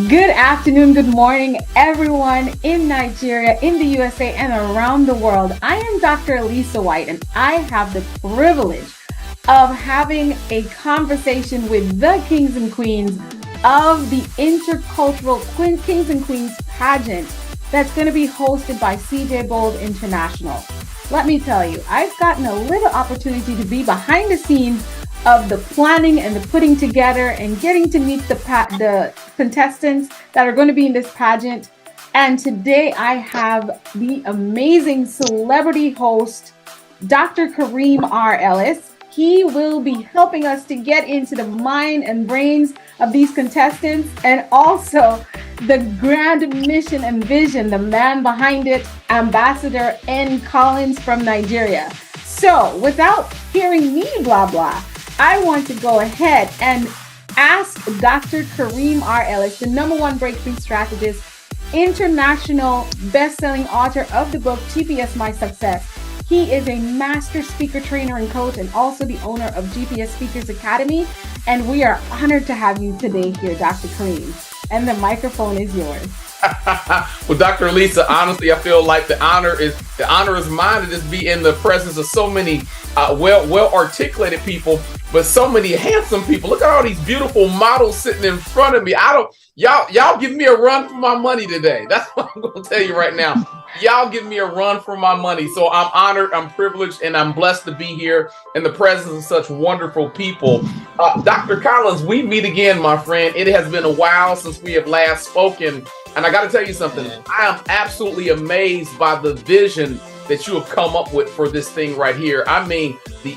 Good afternoon, good morning, everyone in Nigeria, in the USA, and around the world. I am Dr. Ellis White, and I have the privilege of having a conversation with the kings and queens of the Intercultural Kings and Queens pageant that's going to be hosted by CJ Bold International. Let me tell you, I've gotten a little opportunity to be behind the scenes of the planning and the putting together and getting to meet the contestants that are going to be in this pageant. And today I have the amazing celebrity host, Dr. Karim R. Ellis. He will be helping us to get into the mind and brains of these contestants and also the grand mission and vision, the man behind it, Ambassador N. Collins from Nigeria. So without hearing me blah, blah, I want to go ahead and ask Dr. Karim R. Ellis, the #1 breakthrough strategist, international best-selling author of the book GPS My Success. He is a master speaker trainer and coach and also the owner of GPS Speakers Academy. And we are honored to have you today here, Dr. Karim. And the microphone is yours. Well, Dr. Lisa, honestly, I feel like the honor is mine to just be in the presence of so many well articulated people, but so many handsome people. Look at all these beautiful models sitting in front of me. Y'all give me a run for my money today. That's what I'm going to tell you right now. Y'all give me a run for my money. So I'm honored, I'm privileged, and I'm blessed to be here in the presence of such wonderful people. Dr. Collins, we meet again, my friend. It has been a while since we have last spoken. And I got to tell you something. I am absolutely amazed by the vision that you have come up with for this thing right here. I mean, the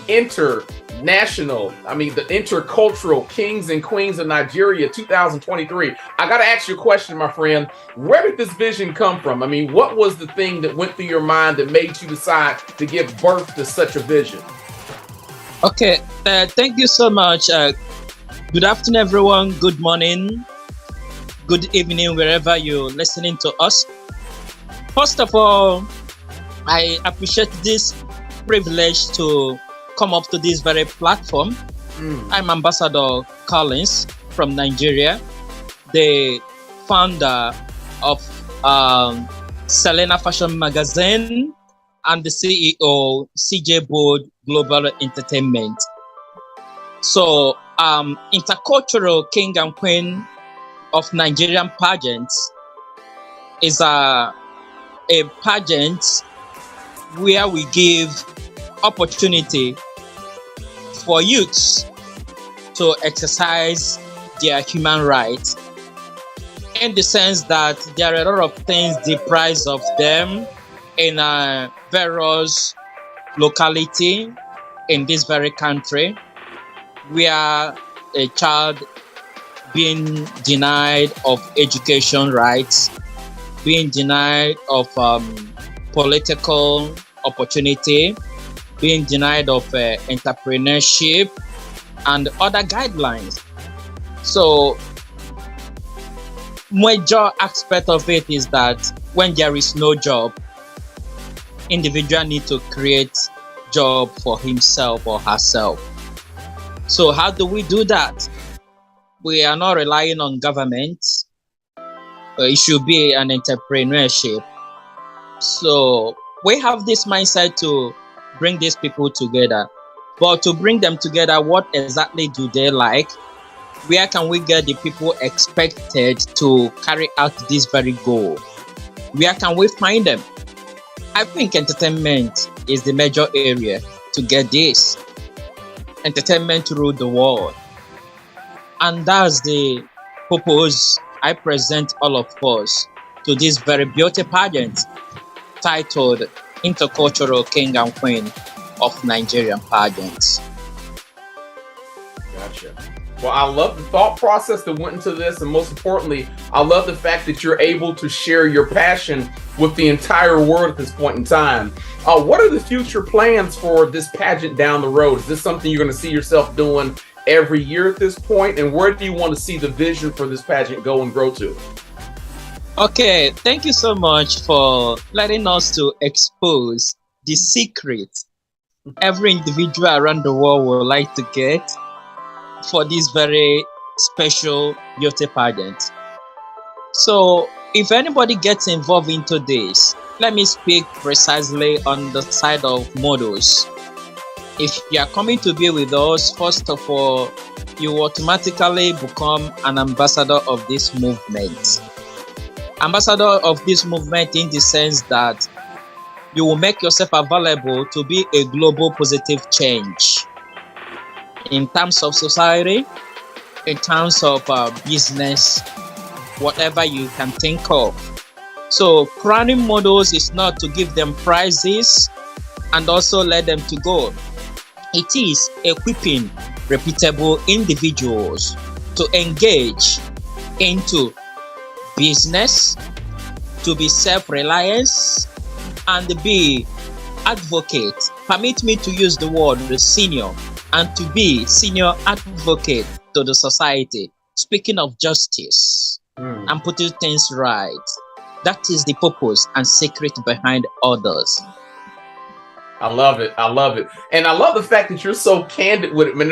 intercultural Kings and Queens of Nigeria 2023. I got to ask you a question, my friend. Where did this vision come from? I mean, what was the thing that went through your mind that made you decide to give birth to such a vision? Okay, thank you so much. Good afternoon, everyone. Good morning. Good evening, wherever you're listening to us. First of all, I appreciate this privilege to come up to this very platform. I'm Ambassador Collins from Nigeria, the founder of Selena Fashion Magazine and the CEO CJ Bold Global Entertainment. So, Intercultural King and Queen of Nigerian pageants is a pageant where we give opportunity for youths to exercise their human rights, in the sense that there are a lot of things deprived of them in various locality in this very country, where a child being denied of education rights, being denied of political opportunity, being denied of entrepreneurship and other guidelines. So major aspect of it is that when there is no job, individual need to create job for himself or herself. So how do we do that? We are not relying on government. It should be an entrepreneurship. So we have this mindset to bring these people together. But to bring them together, what exactly do they like? Where can we get the people expected to carry out this very goal? Where can we find them? I think entertainment is the major area to get this. Entertainment through the world. And that's the purpose I present all of us to this very beauty pageant titled Intercultural King and Queen of Nigerian Pageants. Gotcha. Well, I love the thought process that went into this, and most importantly, I love the fact that you're able to share your passion with the entire world at this point in time. What are the future plans for this pageant down the road? Is this something you're going to see yourself doing every year at this point? And where do you want to see the vision for this pageant go and grow to? Okay, thank you so much for letting us to expose the secret every individual around the world would like to get for this very special beauty pageant. So if anybody gets involved into this, let me speak precisely on the side of models. If you are coming to be with us, first of all, you automatically become an ambassador of this movement. Ambassador of this movement in the sense that you will make yourself available to be a global positive change in terms of society, in terms of business, whatever you can think of. So crowning models is not to give them prizes and also let them to go. It is equipping reputable individuals to engage into business, to be self-reliant, and be advocate. Permit me to use the word senior, and to be senior advocate to the society, speaking of justice and putting things right. That is the purpose and secret behind others. I love it. I love it. And I love the fact that you're so candid with it. I mean,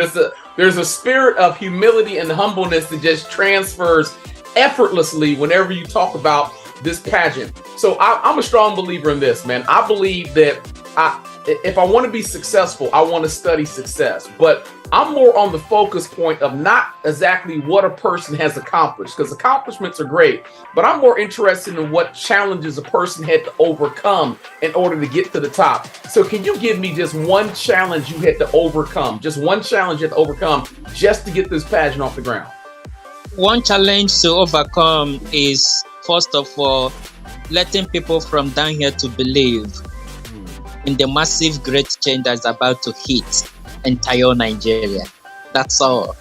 there's a spirit of humility and humbleness that just transfers effortlessly whenever you talk about this pageant. So I'm a strong believer in this, man. I believe that if I want to be successful, I want to study success. But I'm more on the focus point of not exactly what a person has accomplished, because accomplishments are great, but I'm more interested in what challenges a person had to overcome in order to get to the top. So can you give me just one challenge you had to overcome, just one challenge you had to overcome just to get this pageant off the ground? One challenge to overcome is, first of all, letting people from down here to believe in the massive great change that's about to hit entire Nigeria. That's all.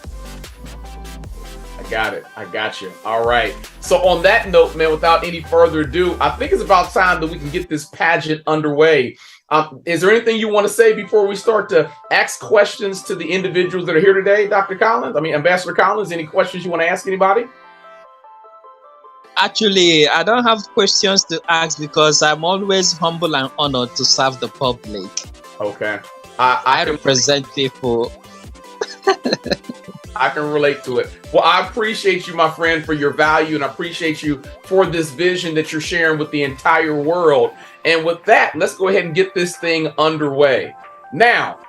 I got it. I got you. All right. So on that note, man, without any further ado, I think it's about time that we can get this pageant underway. Is there anything you want to say before we start to ask questions to the individuals that are here today, Dr. Collins? Ambassador Collins, any questions you want to ask anybody? Actually, I don't have questions to ask because I'm always humble and honored to serve the public. Okay. I represent people. I can relate to it. Well, I appreciate you, my friend, for your value, and I appreciate you for this vision that you're sharing with the entire world. And with that, let's go ahead and get this thing underway. Now,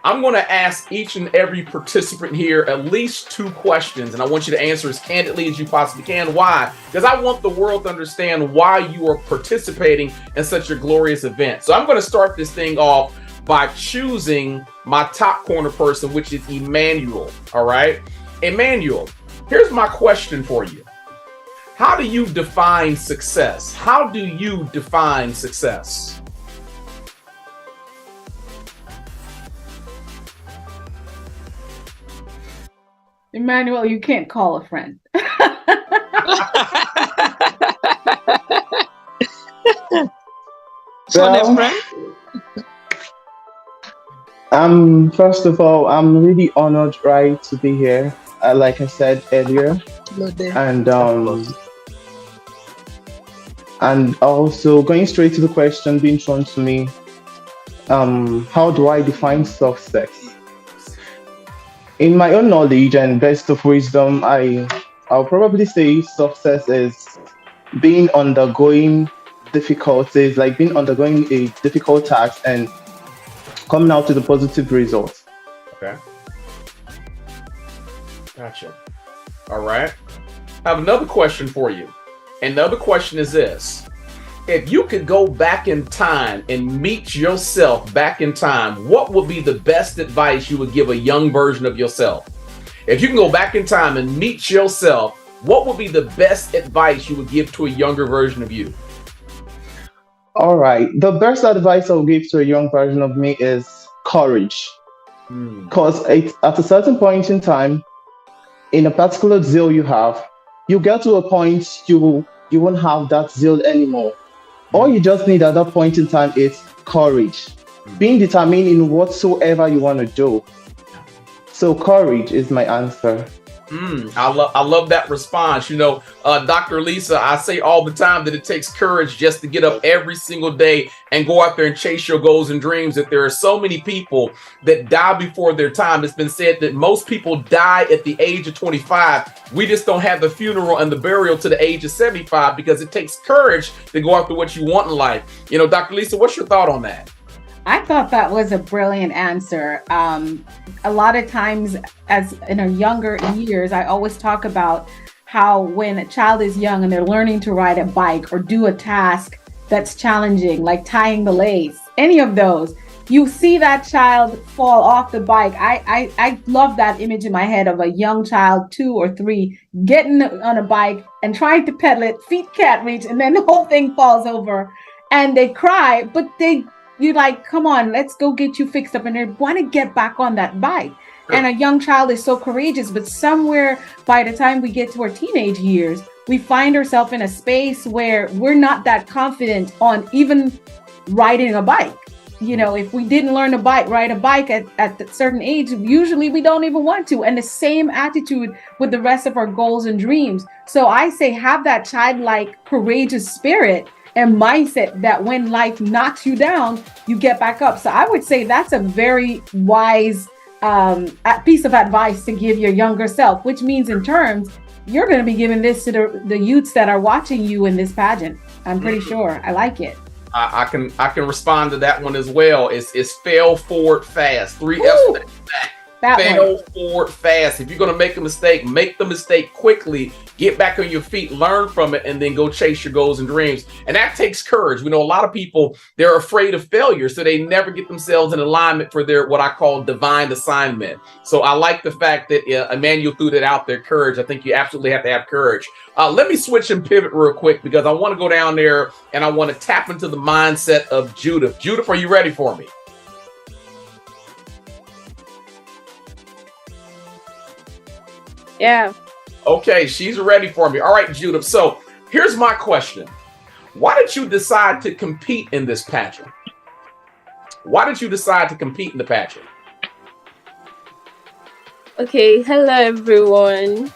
I'm going to ask each and every participant here at least 2 questions, and I want you to answer as candidly as you possibly can. Why? Because I want the world to understand why you are participating in such a glorious event. So I'm going to start this thing off by choosing my top corner person, which is Emmanuel. All right, Emmanuel, here's my question for you. How do you define success? How do you define success? Emmanuel, you can't call a friend. First of all, I'm really honored, right, to be here. Like I said earlier, and also going straight to the question being thrown to me, how do I define success? In my own knowledge and best of wisdom, I'll probably say success is being undergoing difficulties, like being undergoing a difficult task and coming out with a positive result. Okay. Gotcha. All right. I have another question for you. And the other question is this. If you could go back in time and meet yourself back in time, what would be the best advice you would give a young version of yourself? If you can go back in time and meet yourself, what would be the best advice you would give to a younger version of you? All right. The best advice I'll give to a young version of me is courage. Because at a certain point in time, in a particular zeal you have, you get to a point you won't have that zeal anymore. All you just need at that point in time is courage. Being determined in whatsoever you want to do. So courage is my answer. I love that response. You know, Dr. Lisa, I say all the time that it takes courage just to get up every single day and go out there and chase your goals and dreams. That there are so many people that die before their time. It's been said that most people die at the age of 25. We just don't have the funeral and the burial to the age of 75 because it takes courage to go after what you want in life. You know, Dr. Lisa, what's your thought on that? I thought that was a brilliant answer. A lot of times, as in our younger years, I always talk about how when a child is young and they're learning to ride a bike or do a task that's challenging, like tying the lace, any of those, you see that child fall off the bike. I love that image in my head of a young child, 2 or 3, getting on a bike and trying to pedal it, feet can't reach, and then the whole thing falls over and they cry, but you're like, come on, let's go get you fixed up. And they want to get back on that bike. Sure. And a young child is so courageous, but somewhere by the time we get to our teenage years, we find ourselves in a space where we're not that confident on even riding a bike. You know, if we didn't learn to ride a bike at a certain age, usually we don't even want to. And the same attitude with the rest of our goals and dreams. So I say, have that childlike, courageous spirit and mindset that when life knocks you down, you get back up. So I would say that's a very wise piece of advice to give your younger self, which means in terms, you're going to be giving this to the youths that are watching you in this pageant. I'm pretty sure. I like it. I can respond to that one as well. It's fail forward fast. 3 F's. Fail forward fast. If you're going to make the mistake quickly, get back on your feet, learn from it, and then go chase your goals and dreams. And that takes courage. We know a lot of people, they're afraid of failure, so they never get themselves in alignment for their, what I call divine assignment. So I like the fact that Emmanuel threw that out there, courage. I think you absolutely have to have courage. Let me switch and pivot real quick because I want to go down there and I want to tap into the mindset of Judith. Judith, are you ready for me? Yeah. Okay, she's ready for me. All right, Judith. So here's my question. Why did you decide to compete in this pageant? Why did you decide to compete in the pageant? Okay, hello everyone.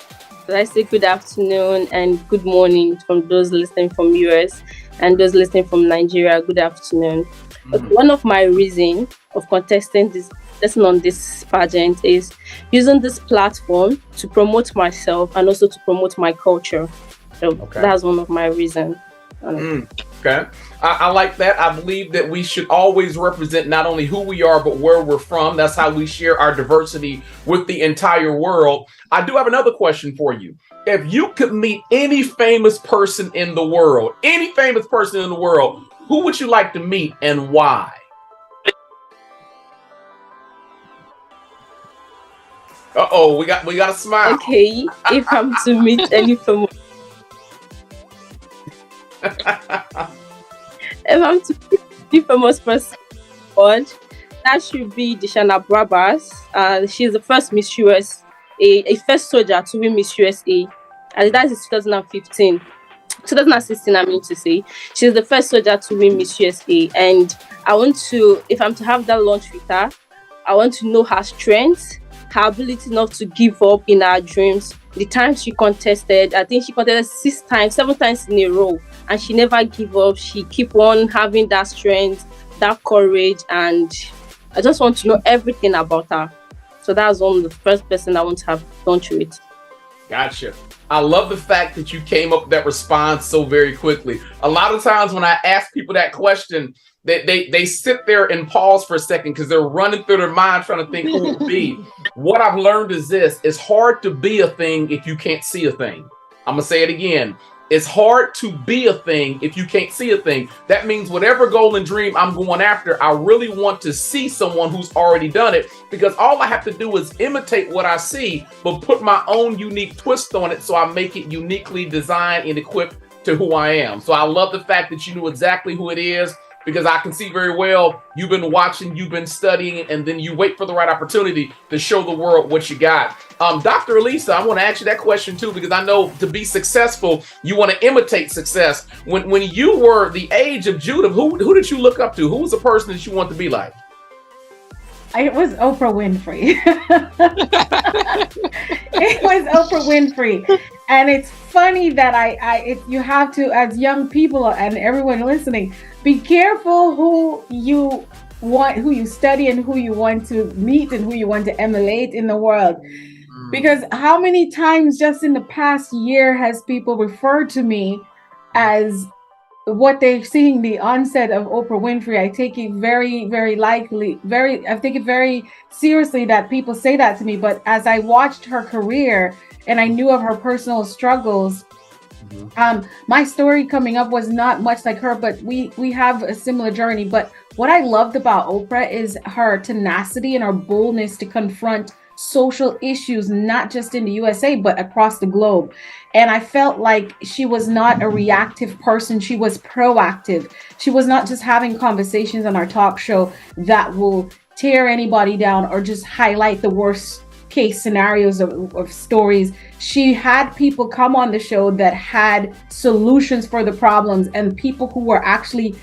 I say good afternoon and good morning from those listening from US and those listening from Nigeria. Good afternoon. One of my reasons of contesting this lesson on this pageant is using this platform to promote myself and also to promote my culture. So that's one of my reasons. Okay. I like that. I believe that we should always represent not only who we are, but where we're from. That's how we share our diversity with the entire world. I do have another question for you. If you could meet any famous person in the world, who would you like to meet and why? Uh-oh, we got a smile. Okay, if I'm to meet any famous if I'm to meet any famous person, that should be Deshana Brabas. She's the first Miss USA, a first soldier to win Miss USA. And that is 2015. 2016, I mean to say. She's the first soldier to win Miss USA. And I want to, if I'm to have that lunch with her, I want to know her strengths, her ability not to give up in her dreams. The time she contested, I think she contested 7 times in a row, and she never give up. She keep on having that strength, that courage, and I just want to know everything about her. So that's one of the first person I want to have lunch with. Gotcha. I love the fact that you came up with that response so very quickly. A lot of times when I ask people that question, they sit there and pause for a second because they're running through their mind trying to think who it would be. What I've learned is this: it's hard to be a thing if you can't see a thing. I'm gonna say it again. It's hard to be a thing if you can't see a thing. That means whatever goal and dream I'm going after, I really want to see someone who's already done it, because all I have to do is imitate what I see, but put my own unique twist on it so I make it uniquely designed and equipped to who I am. So I love the fact that you knew exactly who it is, because I can see very well you've been watching, you've been studying, and then you wait for the right opportunity to show the world what you got. Dr. Elisa, I want to ask you that question too, because I know to be successful, you want to imitate success. When you were the age of Judith, who did you look up to? Who was the person that you want to be like? It was Oprah Winfrey. It was Oprah Winfrey. And it's funny that you have to, as young people and everyone listening, be careful who you study and who you want to meet and who you want to emulate in the world. Because how many times just in the past year has people referred to me as what they've seen the onset of Oprah Winfrey? I take it very, very I take it very seriously that people say that to me. But as I watched her career and I knew of her personal struggles, my story coming up was not much like her, but we have a similar journey. But what I loved about Oprah is her tenacity and her boldness to confront social issues, not just in the USA, but across the globe. And I felt like she was not a reactive person. She was proactive. She was not just having conversations on our talk show that will tear anybody down or just highlight the worst case scenarios of stories. She had people come on the show that had solutions for the problems and people who were actually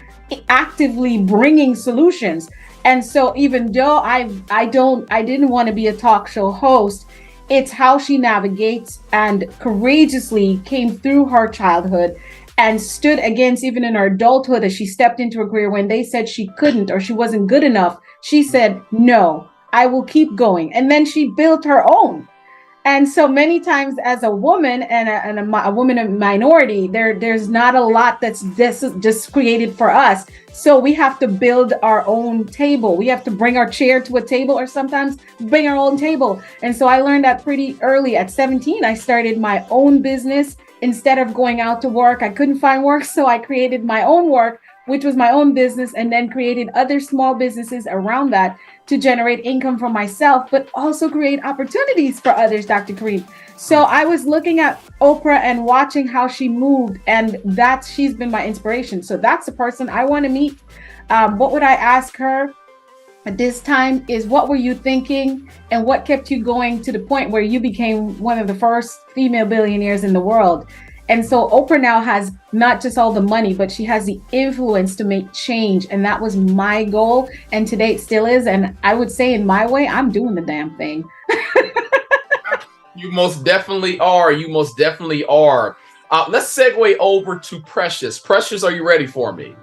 actively bringing solutions. And so even though I didn't want to be a talk show host, it's how she navigates and courageously came through her childhood and stood against, even in her adulthood, as she stepped into a career when they said she couldn't or she wasn't good enough. She said, no, I will keep going. And then she built her own. And so many times as a woman and a woman of minority, there's not a lot that's just created for us. So we have to build our own table. We have to bring our chair to a table or sometimes bring our own table. And so I learned that pretty early. At 17, I started my own business. Instead of going out to work, I couldn't find work. So I created my own work, which was my own business, and then created other small businesses around that to generate income for myself, but also create opportunities for others, Dr. Karim. So I was looking at Oprah and watching how she moved, and she's been my inspiration. So that's the person I want to meet. What would I ask her at this time is, what were you thinking and what kept you going to the point where you became one of the first female billionaires in the world? And so Oprah now has not just all the money, but she has the influence to make change. And that was my goal. And today it still is. And I would say in my way, I'm doing the damn thing. You most definitely are. You most definitely are. Let's segue over to Precious. Precious, are you ready for me?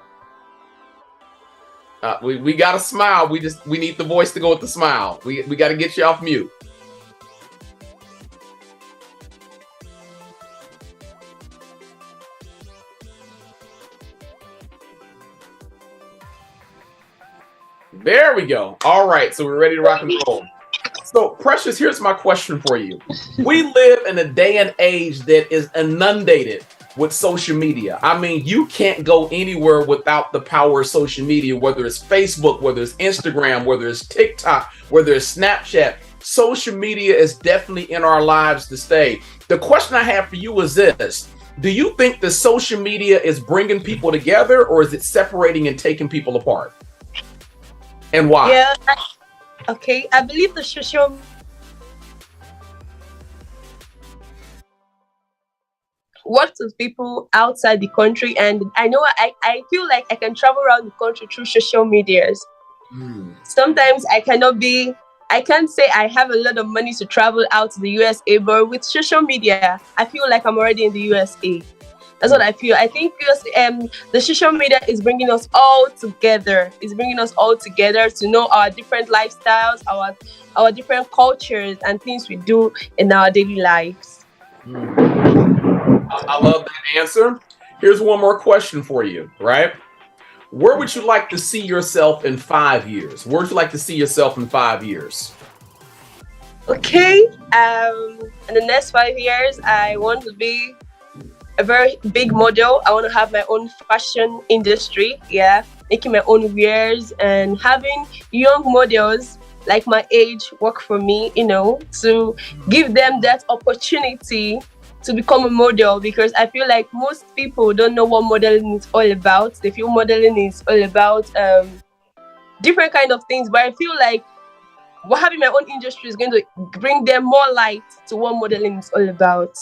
We got a smile. We need the voice to go with the smile. We got to get you off mute. There we go. All right, so we're ready to rock and roll. So, Precious, here's my question for you. We live in a day and age that is inundated with social media. I mean, you can't go anywhere without the power of social media, whether it's Facebook, whether it's Instagram, whether it's TikTok, whether it's Snapchat. Social media is definitely in our lives to stay. The question I have for you is this. Do you think the social media is bringing people together, or is it separating and taking people apart? And why? Yeah, okay. I believe the social works with people outside the country, and I know I feel like I can travel around the country through social medias. Sometimes I can't say I have a lot of money to travel out to the USA, but with social media, I feel like I'm already in the USA. That's what I feel. I think the social media is bringing us all together. It's bringing us all together to know our different lifestyles, our different cultures and things we do in our daily lives. I love that answer. Here's one more question for you, right? Where would you like to see yourself in 5 years? Where would you like to see yourself in 5 years? Okay. In the next 5 years, I want to be a very big model. I want to have my own fashion industry, making my own wares and having young models like my age work for me, to give them that opportunity to become a model, because I feel like most people don't know what modeling is all about. They feel modeling is all about different kind of things, but I feel like having my own industry is going to bring them more light to what modeling is all about.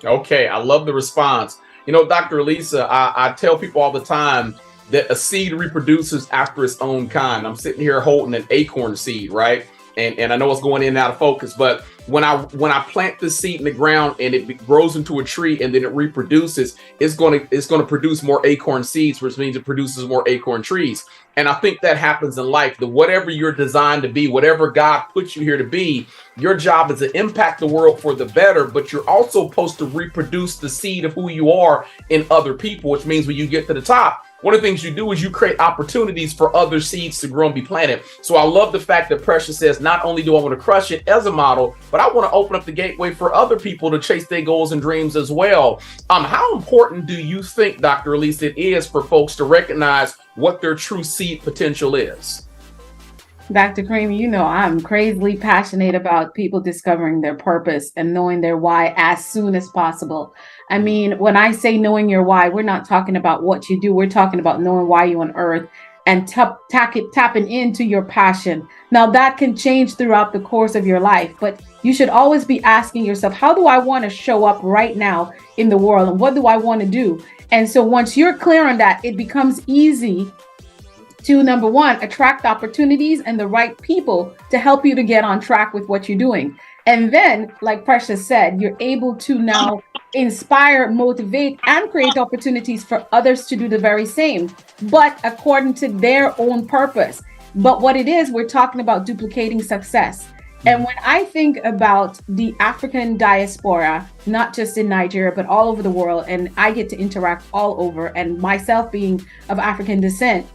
Okay, I love the response. Dr. Lisa, I tell people all the time that a seed reproduces after its own kind. I'm sitting here holding an acorn seed, right? And I know it's going in and out of focus, but when I plant this seed in the ground and it grows into a tree and then it reproduces, it's going to produce more acorn seeds, which means it produces more acorn trees. And I think that happens in life. That whatever you're designed to be, whatever God puts you here to be, your job is to impact the world for the better, but you're also supposed to reproduce the seed of who you are in other people, which means when you get to the top, one of the things you do is you create opportunities for other seeds to grow and be planted. So I love the fact that Precious says, not only do I want to crush it as a model, but I want to open up the gateway for other people to chase their goals and dreams as well. How important do you think, Dr. Ellis, it is for folks to recognize what their true seed potential is? Dr. Karim, you know I'm crazily passionate about people discovering their purpose and knowing their why as soon as possible. I mean, when I say knowing your why, we're not talking about what you do. We're talking about knowing why you're on earth and tapping into your passion. Now, that can change throughout the course of your life, but you should always be asking yourself, how do I want to show up right now in the world? And what do I want to do? And so once you're clear on that, it becomes easy to, number one, attract opportunities and the right people to help you to get on track with what you're doing. And then, like Precious said, you're able to now inspire, motivate, and create opportunities for others to do the very same, but according to their own purpose. But what it is, we're talking about duplicating success. And when I think about the African diaspora, not just in Nigeria, but all over the world, and I get to interact all over, and myself being of African descent,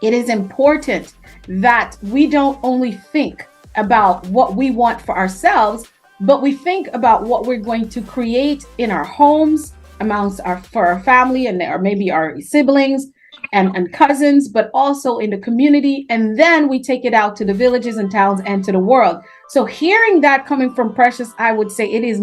it is important that we don't only think about what we want for ourselves, but we think about what we're going to create in our homes, for our family, and or maybe our siblings and cousins, but also in the community. And then we take it out to the villages and towns and to the world. So hearing that coming from Precious, I would say it's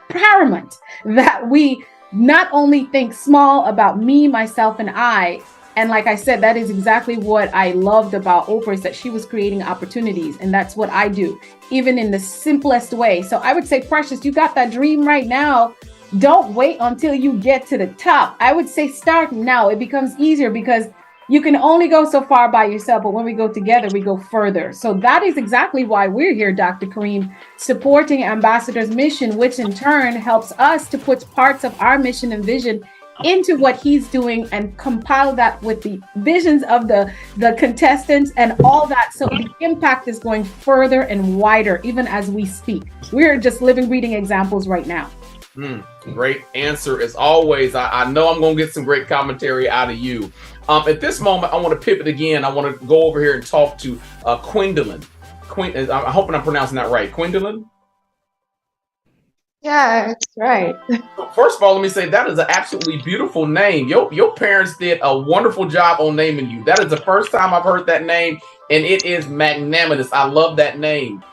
paramount that we not only think small about me, myself, and I. And like I said, that is exactly what I loved about Oprah, is that she was creating opportunities. And that's what I do, even in the simplest way. So I would say, Precious, you got that dream right now. Don't wait until you get to the top. I would say start now. It becomes easier because you can only go so far by yourself, but when we go together, we go further. So that is exactly why we're here, Dr. Karim, supporting Ambassador's mission, which in turn helps us to put parts of our mission and vision into what he's doing and compile that with the visions of the contestants and all that. So the impact is going further and wider, even as we speak. We're just living, breathing examples right now. Great answer as always. I know I'm going to get some great commentary out of you. At this moment, I want to pivot again. I want to go over here and talk to Gwendolyn. I'm hoping I'm pronouncing that right. Gwendolyn? Yeah, that's right. First of all, let me say that is an absolutely beautiful name. Your parents did a wonderful job on naming you. That is the first time I've heard that name, and it is magnanimous. I love that name.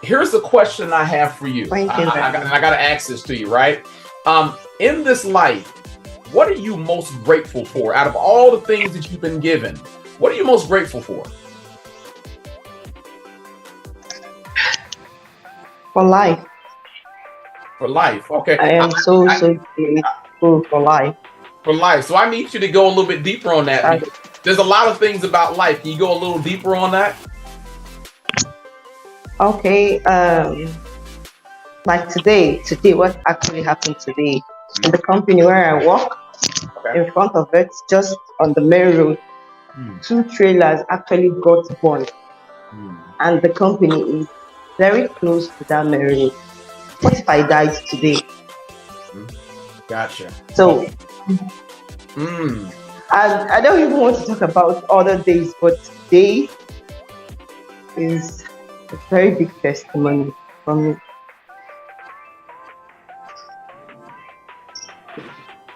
Here's the question I have for you. Thank you. I got to ask this to you, right? In this life, what are you most grateful for? Out of all the things that you've been given, what are you most grateful for? For life. For life, okay. I am so grateful for life. For life. So I need you to go a little bit deeper on that. There's a lot of things about life. Can you go a little deeper on that? Okay. Like today, what actually happened today in the company where I work, in front of it, just on the main road, 2 trailers actually got burned, and the company is very close to that main road. What if I died today? Gotcha. So, I don't even want to talk about other days, but today is a very big testimony for me.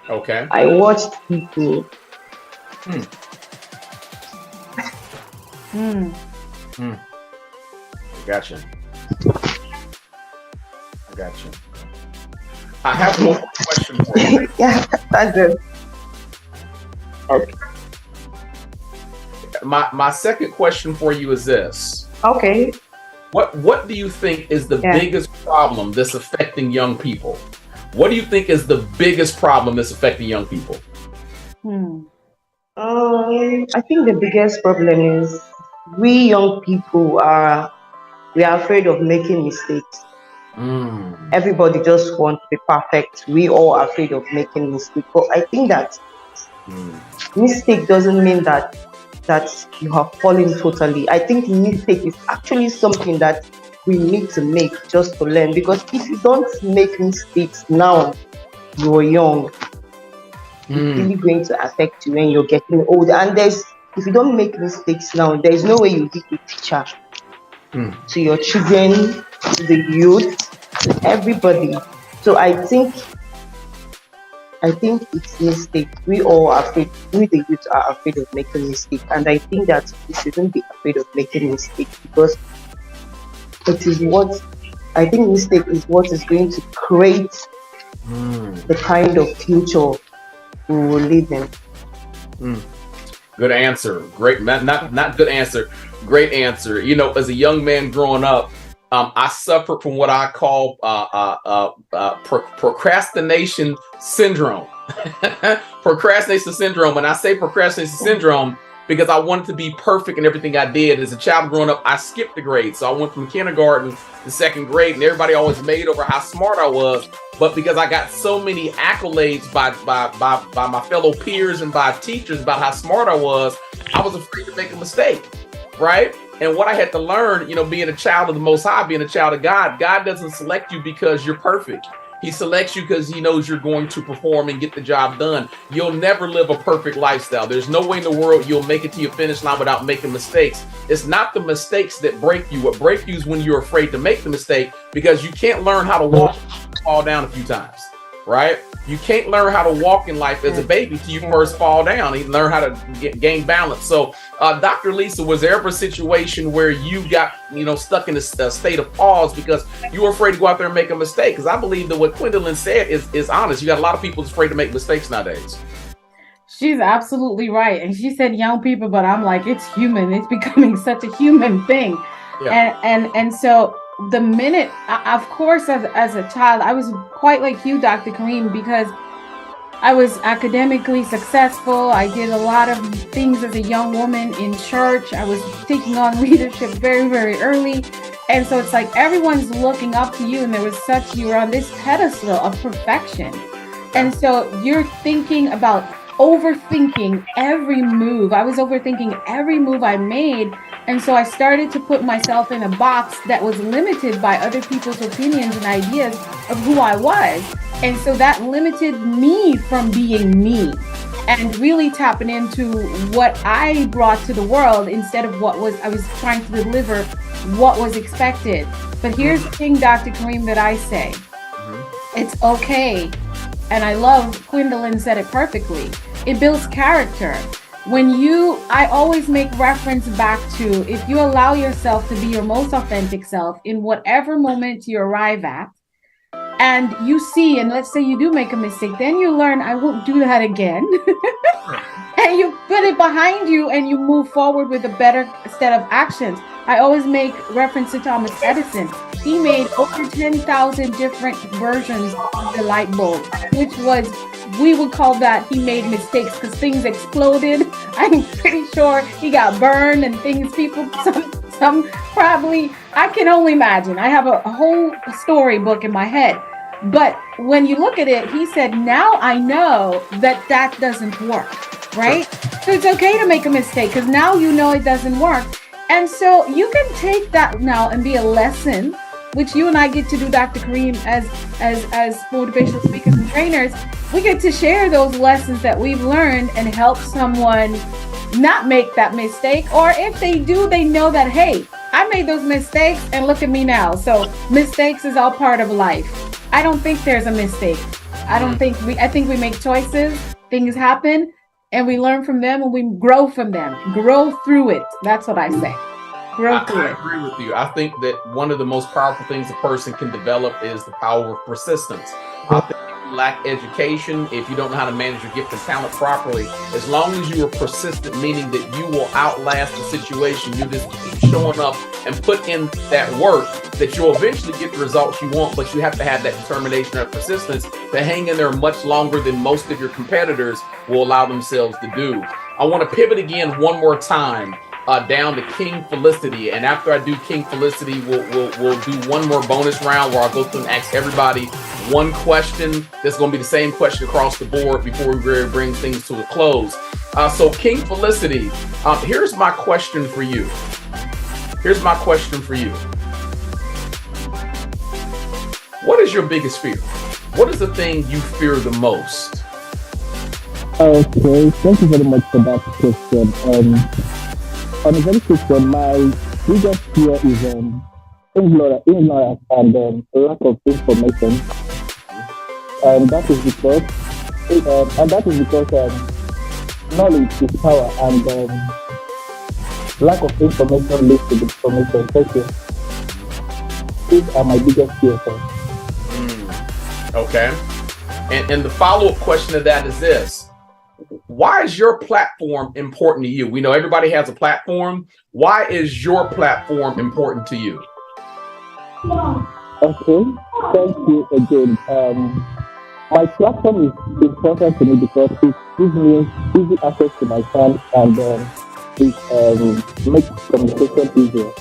Okay. I watched people. Gotcha. I got you. I have one more question for you. Yeah, that's it. Okay. My second question for you is this. Okay. What do you think is the biggest problem that's affecting young people? What do you think is the biggest problem that's affecting young people? I think the biggest problem is we young people we are afraid of making mistakes. Everybody just wants to be perfect. We all are afraid of making mistakes. But I think that mistake doesn't mean that you have fallen totally. I think mistake is actually something that we need to make just to learn. Because if you don't make mistakes now, you're young, it's really going to affect you when you're getting older. And if you don't make mistakes now, there's no way you be a teacher to your children, to the youth, to everybody. So I think it's mistake. We all are afraid. We the youth are afraid of making mistakes, and I think that we shouldn't be afraid of making mistakes because it is what I think mistake is what is going to create the kind of future we will live in. Good answer. Great. Not good answer. Great answer. You know, as a young man growing up, I suffered from what I call procrastination syndrome. Procrastination syndrome. And I say procrastination syndrome because I wanted to be perfect in everything I did. As a child growing up, I skipped the grade. So I went from kindergarten to second grade, and everybody always made over how smart I was. But because I got so many accolades by my fellow peers and by teachers about how smart I was afraid to make a mistake, right? And what I had to learn, you know, being a child of the Most High, being a child of God, God doesn't select you because you're perfect. He selects you because he knows you're going to perform and get the job done. You'll never live a perfect lifestyle. There's no way in the world you'll make it to your finish line without making mistakes. It's not the mistakes that break you. What breaks you is when you're afraid to make the mistake because you can't learn how to walk, fall down a few times, right? You can't learn how to walk in life as a baby till you first fall down and learn how to gain balance. So, Dr. Lisa, was there ever a situation where you got, you know, stuck in a state of pause because you were afraid to go out there and make a mistake? Because I believe that what Gwendolyn said is honest. You got a lot of people that's afraid to make mistakes nowadays. She's absolutely right. And she said young people, but I'm like, it's human. It's becoming such a human thing. Yeah. And so the minute, of course, as a child, I was quite like you, Dr. Karim, because I was academically successful. I did a lot of things as a young woman in church. I was taking on leadership very, very early. And so it's like everyone's looking up to you, and you were on this pedestal of perfection. And so you're thinking about overthinking every move. I was overthinking every move I made. And so I started to put myself in a box that was limited by other people's opinions and ideas of who I was. And so that limited me from being me and really tapping into what I brought to the world instead of I was trying to deliver what was expected. But here's the thing, Dr. Karim, that I say. It's okay. And I love Gwendolyn said it perfectly. It builds character. I always make reference back to, if you allow yourself to be your most authentic self in whatever moment you arrive at, and you see, and let's say you do make a mistake, then you learn, I won't do that again. And you put it behind you and you move forward with a better set of actions. I always make reference to Thomas Edison. He made over 10,000 different versions of the light bulb, which was, we would call that he made mistakes because things exploded. I'm pretty sure he got burned and things, some probably, I can only imagine. I have a whole storybook in my head. But when you look at it, he said, now I know that doesn't work, right? So it's okay to make a mistake because now you know it doesn't work. And so you can take that now and be a lesson, which you and I get to do, Dr. Karim, as motivational speakers and trainers. We get to share those lessons that we've learned and help someone not make that mistake. Or if they do, they know that, hey, I made those mistakes and look at me now. So mistakes is all part of life. I don't think there's a mistake. I think we make choices, things happen, and we learn from them and we grow from them. Grow through it. That's what I say. Grow through it. I agree with you. I think that one of the most powerful things a person can develop is the power of persistence. I think if you lack education, if you don't know how to manage your gift and talent properly, as long as you are persistent, meaning that you will outlast the situation, you just keep showing up and put in that work, that you'll eventually get the results you want, but you have to have that determination and persistence to hang in there much longer than most of your competitors will allow themselves to do. I want to pivot again one more time down to King Felicity, and after I do King Felicity, we'll do one more bonus round where I'll go through and ask everybody one question. That's going to be the same question across the board before we really bring things to a close. So King Felicity, here's my question for you. What is your biggest fear? What is the thing you fear the most? Okay, thank you very much for that question. On a very quick one, my biggest fear is ignorance and lack of information. And that is because knowledge is power, and lack of information leads to information. Thank you. These are my biggest fears. Okay. And the follow-up question to that is this. Why is your platform important to you? We know everybody has a platform. Why is your platform important to you? Okay, thank you again. My platform is important to me because it gives me easy access to my fans, and it makes communication easier.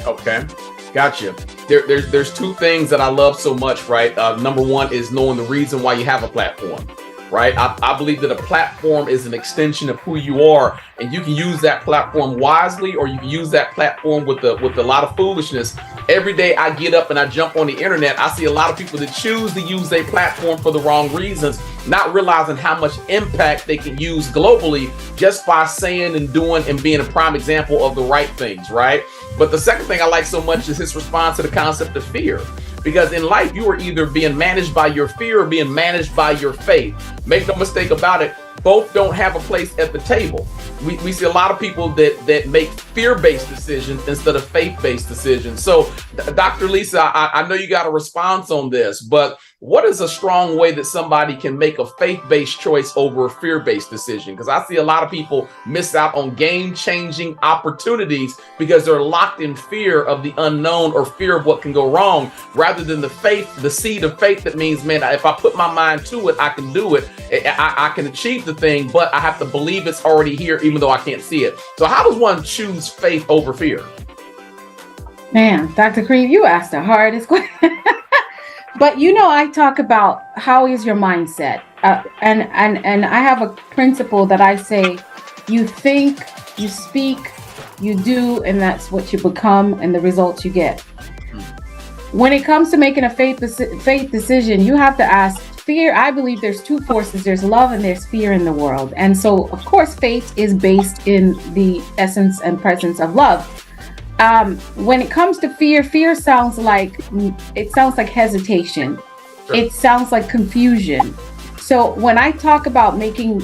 Okay, gotcha. There's two things that I love so much, right? Number one is knowing the reason why you have a platform, right? I believe that a platform is an extension of who you are, and you can use that platform wisely, or you can use that platform with a lot of foolishness. Every day I get up and I jump on the internet, I see a lot of people that choose to use their platform for the wrong reasons, not realizing how much impact they can use globally just by saying and doing and being a prime example of the right things, right? But the second thing I like so much is his response to the concept of fear. Because in life, you are either being managed by your fear or being managed by your faith. Make no mistake about it, both don't have a place at the table. We see a lot of people that make fear-based decisions instead of faith-based decisions. So, Dr. Lisa, I know you got a response on this, but what is a strong way that somebody can make a faith-based choice over a fear-based decision? Because I see a lot of people miss out on game-changing opportunities because they're locked in fear of the unknown or fear of what can go wrong, rather than the faith, the seed of faith that means, man, if I put my mind to it, I can do it. I can achieve the thing, but I have to believe it's already here, even though I can't see it. So how does one choose faith over fear? Man, Dr. Karim, you asked the hardest question. But I talk about how is your mindset, and I have a principle that I say: you think, you speak, you do, and that's what you become, and the results you get. When it comes to making a faith decision, you have to ask. Fear, I believe there's two forces. There's love and there's fear in the world. And so, of course, faith is based in the essence and presence of love. When it comes to fear sounds like hesitation. Sure. It sounds like confusion. So when I think about making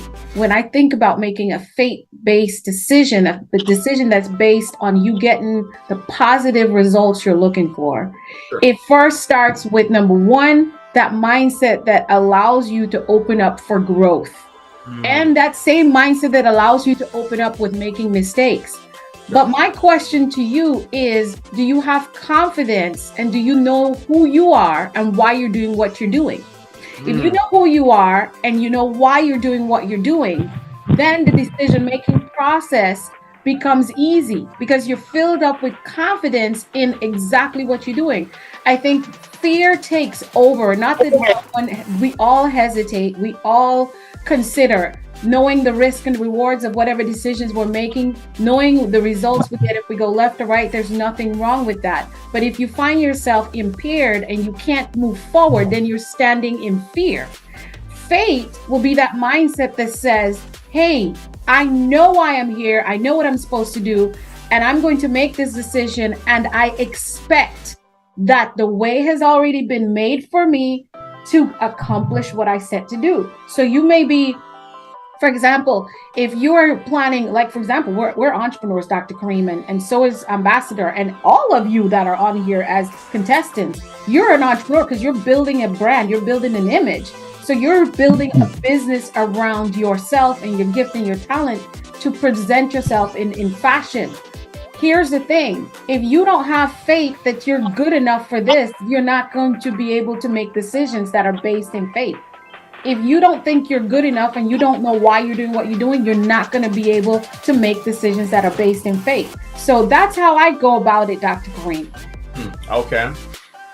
a faith-based decision, a decision that's based on you getting the positive results you're looking for, sure. It first starts with number one, that mindset that allows you to open up for growth. And that same mindset that allows you to open up with making mistakes. But my question to you is, do you have confidence, and do you know who you are and why you're doing what you're doing? If you know who you are and you know why you're doing what you're doing, then the decision-making process becomes easy because you're filled up with confidence in exactly what you're doing. I think fear takes over. Not that we all hesitate. We all consider knowing the risk and rewards of whatever decisions we're making, knowing the results we get if we go left or right. There's nothing wrong with that. But if you find yourself impaired and you can't move forward, then you're standing in fear. Faith will be that mindset that says, hey, I know I am here. I know what I'm supposed to do. And I'm going to make this decision. And I expect that the way has already been made for me to accomplish what I set to do. So you may be, for example, if you're planning, like, for example, we're entrepreneurs, Dr. Karim, and so is Ambassador, and all of you that are on here as contestants, you're an entrepreneur because you're building a brand, you're building an image. So you're building a business around yourself and your gift and your talent to present yourself in fashion. Here's the thing. If you don't have faith that you're good enough for this, you're not going to be able to make decisions that are based in faith. if you don't think you're good enough and you don't know why you're doing what you're doing, you're not going to be able to make decisions that are based in faith. So that's how I go about it, Dr. Karim. Okay.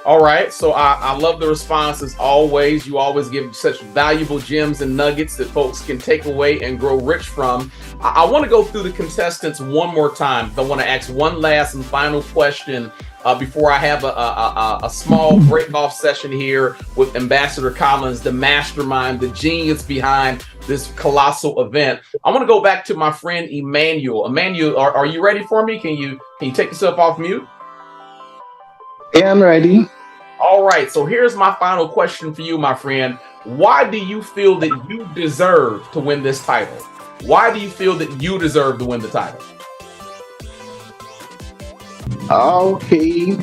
All right. So I love the response as always. You always give such valuable gems and nuggets that folks can take away and grow rich from. I want to go through the contestants one more time. I want to ask one last and final question before I have a small break-off session here with Ambassador Collins, the mastermind, the genius behind this colossal event. I want to go back to my friend Emmanuel. Emmanuel, are you ready for me? Can you take yourself off mute? Yeah, I'm ready. All right, so here's my final question for you, my friend. Why do you feel that you deserve to win this title? Why do you feel that you deserve to win the title? Okay.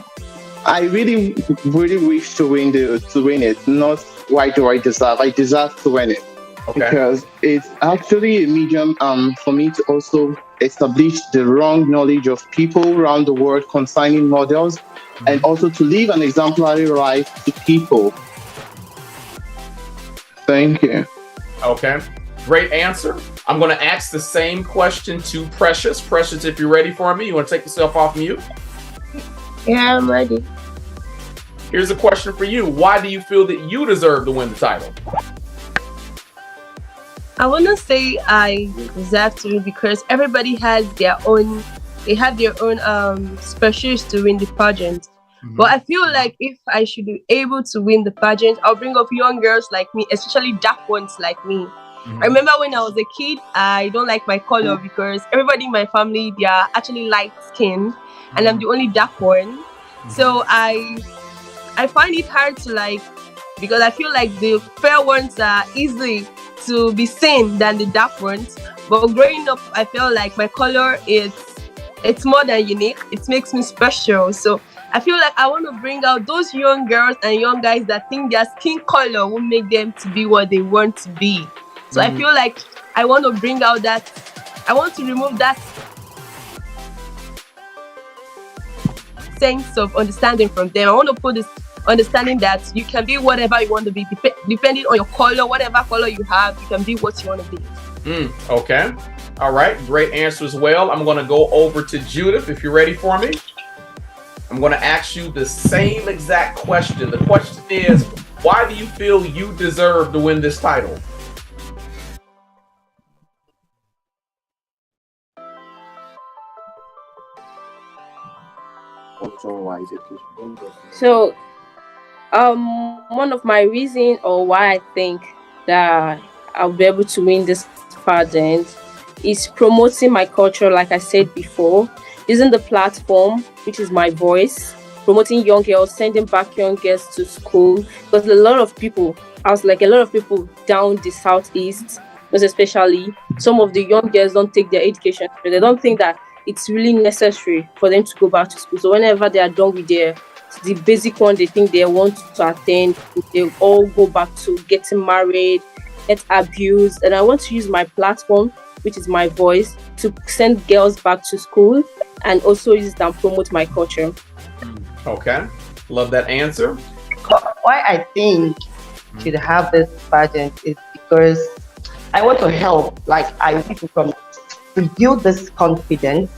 I really, really wish to win it. Not why do I deserve. I deserve to win it. Okay. Because it's actually a medium for me to also establish the wrong knowledge of people around the world concerning models, and also to live an exemplary life to people. Thank you. Okay, great answer. I'm going to ask the same question to Precious. Precious, if you're ready for me, you want to take yourself off mute? Yeah, I'm ready. Here's a question for you. Why do you feel that you deserve to win the title? I want to say I deserve to win because everybody has their own, specials to win the pageant. But I feel like if I should be able to win the pageant, I'll bring up young girls like me, especially dark ones like me. I remember when I was a kid, I don't like my color because everybody in my family, they are actually light skinned and I'm the only dark one. So I find it hard to like, because I feel like the fair ones are easy to be seen than the dark ones. But growing up, I felt like my color it's more than unique. It makes me special. So I feel like I want to bring out those young girls and young guys that think their skin color will make them to be what they want to be. So I feel like I want to bring out that, I want to remove that sense of understanding from them. I want to put this understanding that you can be whatever you want to be, depending on your color, whatever color you have, you can be what you want to be. Okay. All right. Great answer as well. I'm going to go over to Judith, if you're ready for me. I'm going to ask you the same exact question. The question is, why do you feel you deserve to win this title? So, one of my reasons or why I think that I'll be able to win this pageant is promoting my culture, like I said before, using the platform, which is my voice, promoting young girls, sending back young girls to school. Because a lot of people down the southeast, most especially, some of the young girls don't take their education. They don't think that it's really necessary for them to go back to school. So whenever they are done with the basic one they think they want to attend, they all go back to getting married, get abused. And I want to use my platform, which is my voice, to send girls back to school and also use it and promote my culture. Okay. Love that answer. Why I think should have this pageant is because I want to help, like I want to build this confidence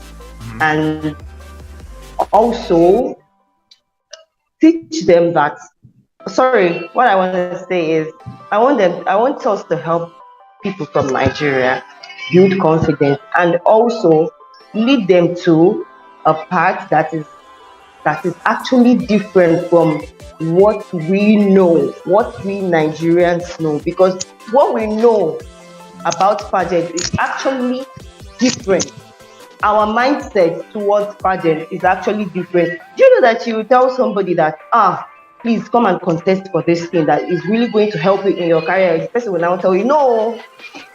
and also teach them that, what I want to say is I want us to help people from Nigeria build confidence and also lead them to a path that is actually different from what we know, what we Nigerians know, because what we know about pageant is actually different. Our mindset towards pageant is actually different. Do you know that you tell somebody that, please come and contest for this thing that is really going to help you in your career? The person will now tell you, no,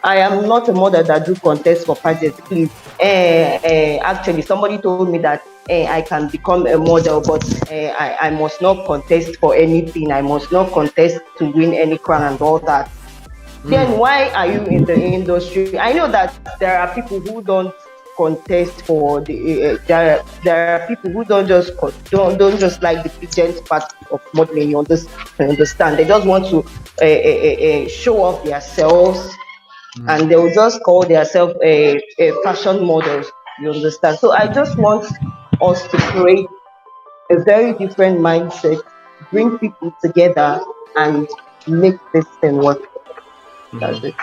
I am not a model that do contest for pageant, please. Actually, somebody told me that I can become a model, but I must not contest for anything. I must not contest to win any crown and all that. Then why are you in the industry? I know that there are people who don't contest for the. There are people who don't just like the pageant part of modeling. You understand? They just want to show off themselves, and they will just call themselves a fashion models. You understand? So I just want us to create a very different mindset, bring people together, and make this thing work. That's it.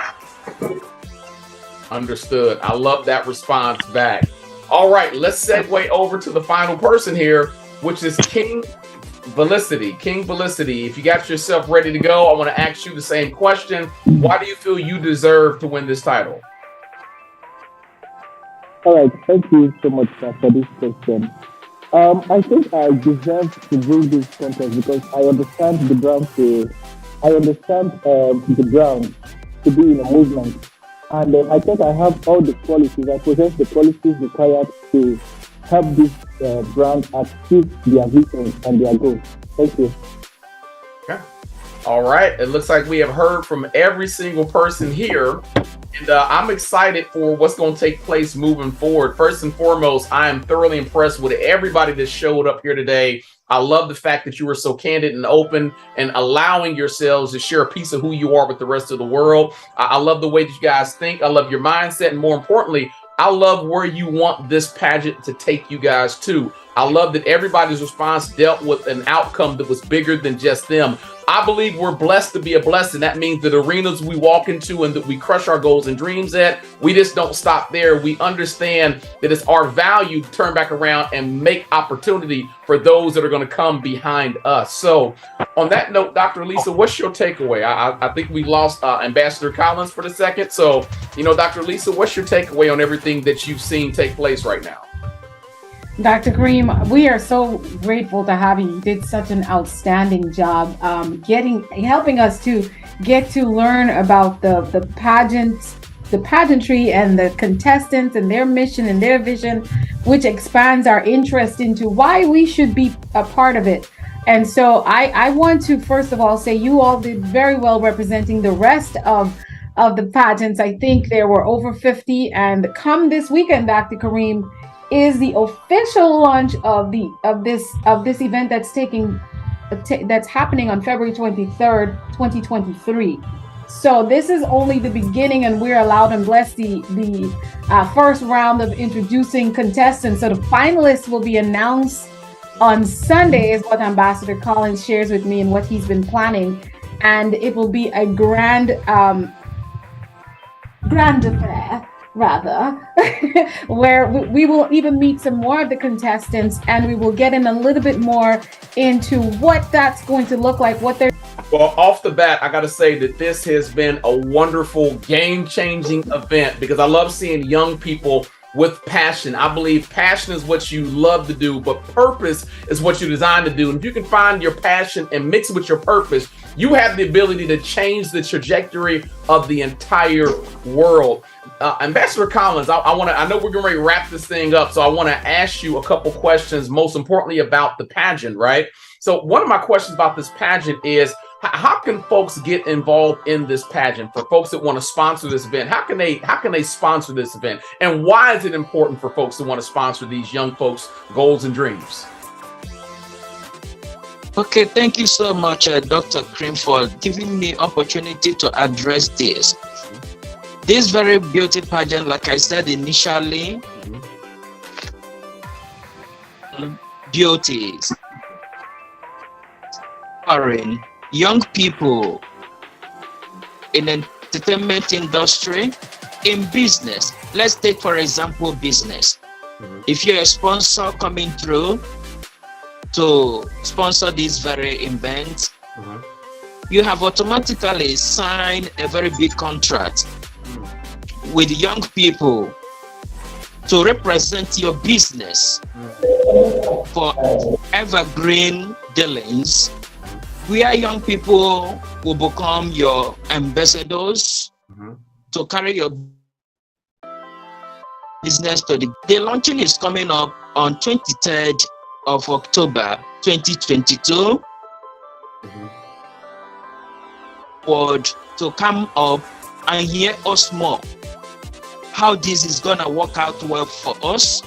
Understood. I love that response back. All right, let's segue over to the final person here, which is King Felicity. King Felicity, if you got yourself ready to go, I want to ask you the same question. Why do you feel you deserve to win this title? All right, thank you so much for this question. I think I deserve to win this contest because I understand the ground to be in a movement. And I think I have all the qualities. I possess the qualities required to help this brand achieve their vision and their goals. Thank you. Okay. All right. It looks like we have heard from every single person here. And I'm excited for what's going to take place moving forward. First and foremost, I am thoroughly impressed with everybody that showed up here today. I love the fact that you were so candid and open and allowing yourselves to share a piece of who you are with the rest of the world. I love the way that you guys think. I love your mindset. And more importantly, I love where you want this pageant to take you guys to. I love that everybody's response dealt with an outcome that was bigger than just them. I believe we're blessed to be a blessing. That means that arenas we walk into and that we crush our goals and dreams at, we just don't stop there. We understand that it's our value to turn back around and make opportunity for those that are going to come behind us. So on that note, Dr. Lisa, what's your takeaway? I think we lost Ambassador Collins for the second. So, Dr. Lisa, what's your takeaway on everything that you've seen take place right now? Dr. Karim, we are so grateful to have you. You did such an outstanding job helping us to get to learn about the pageantry and the contestants and their mission and their vision, which expands our interest into why we should be a part of it. And so I want to first of all say you all did very well representing the rest of the pageants. I think there were over 50, and come this weekend, Dr. Karim, is the official launch of this event that's happening on February 23rd, 2023. So this is only the beginning, and we're allowed and blessed the first round of introducing contestants. So the finalists will be announced on Sunday, is what Ambassador Collins shares with me and what he's been planning, and it will be a grand affair, rather, where we will even meet some more of the contestants, and we will get in a little bit more into what that's going to look like, what they're. Well, off the bat, I got to say that this has been a wonderful, game-changing event because I love seeing young people with passion. I believe passion is what you love to do, but purpose is what you're designed to do. And if you can find your passion and mix it with your purpose, you have the ability to change the trajectory of the entire world. Ambassador Collins, I know we're getting ready to wrap this thing up, so I want to ask you a couple questions, most importantly about the pageant, right? So one of my questions about this pageant is, how can folks get involved in this pageant? For folks that want to sponsor this event, how can they sponsor this event? And why is it important for folks to want to sponsor these young folks' goals and dreams? Okay, thank you so much, Dr. Karim, for giving me opportunity to address this. This very beauty pageant, like I said initially, beauties, empowering young people in entertainment industry, in business. Let's take, for example, business. If you're a sponsor coming through to sponsor this very event, you have automatically signed a very big contract with young people to represent your business for evergreen dealings, where young people will become your ambassadors to carry your business to the launching is coming up on 23rd of October 2022. To come up and hear us more. how this is gonna work out well for us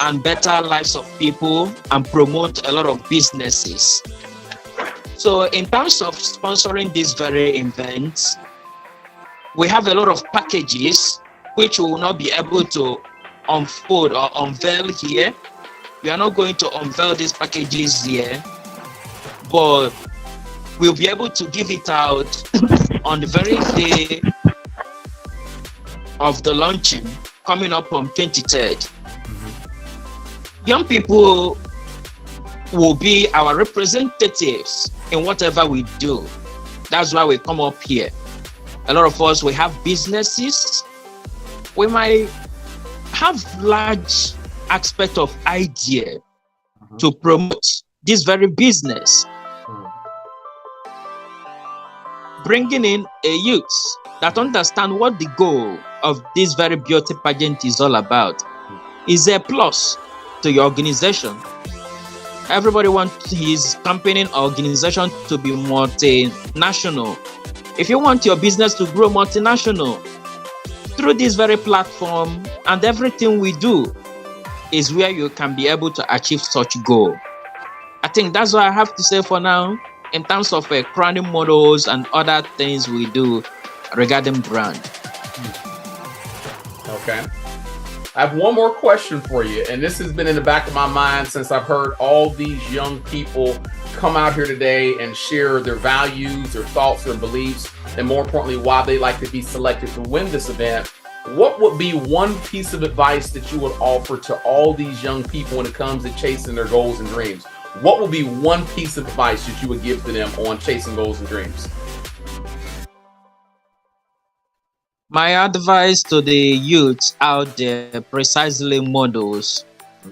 and better lives of people and promote a lot of businesses. So in terms of sponsoring these very events, we have a lot of packages which we will not be able to unfold or unveil here. We are not going to unveil these packages here, but we'll be able to give it out on the very day of the launching, coming up on 23rd. Young people will be our representatives in whatever we do. That's why we come up here. A lot of us, we have businesses. We might have large aspect of idea to promote this very business. Bringing in a youth that understand what the goal of this very beauty pageant is all about is a plus to your organization. Everybody wants his company or organization to be multinational. If you want your business to grow multinational, through this very platform and everything we do is where you can be able to achieve such goal. I think that's what I have to say for now in terms of crowning models and other things we do regarding brand. Okay. I have one more question for you, and this has been in the back of my mind since I've heard all these young people come out here today and share their values, their thoughts, their beliefs, and more importantly, why they like to be selected to win this event. What would be one piece of advice that you would offer to all these young people when it comes to chasing their goals and dreams? What would be one piece of advice that you would give to them on chasing goals and dreams? My advice to the youth out there, precisely models,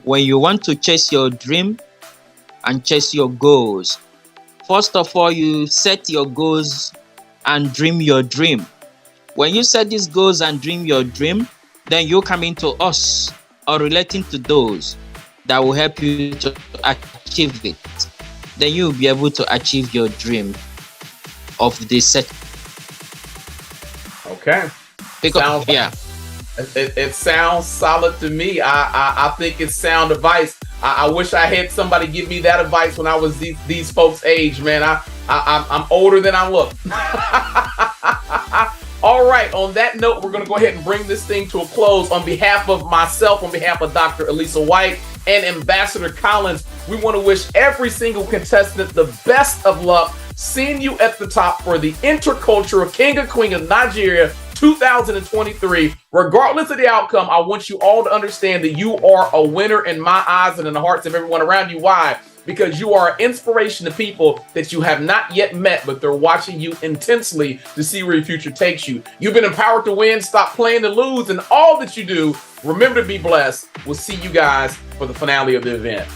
when you want to chase your dream and chase your goals, first of all, you set your goals and dream your dream. When you set these goals and dream your dream, then you come into us or relating to those that will help you to achieve it. Then you'll be able to achieve your dream of the set. Okay. Because, yeah. It sounds solid to me. I think it's sound advice. I wish I had somebody give me that advice when I was these folks' age, man. I'm older than I look. All right, on that note, we're going to go ahead and bring this thing to a close. On behalf of myself, on behalf of Dr. Elisa White and Ambassador Collins, we want to wish every single contestant the best of luck, seeing you at the top for the Intercultural King or Queen of Nigeria 2023. Regardless of the outcome, I want you all to understand that you are a winner in my eyes and in the hearts of everyone around you. Why? Because you are an inspiration to people that you have not yet met, but they're watching you intensely to see where your future takes you. You've been empowered to win. Stop playing to lose. And all that you do, remember to be blessed. We'll see you guys for the finale of the event.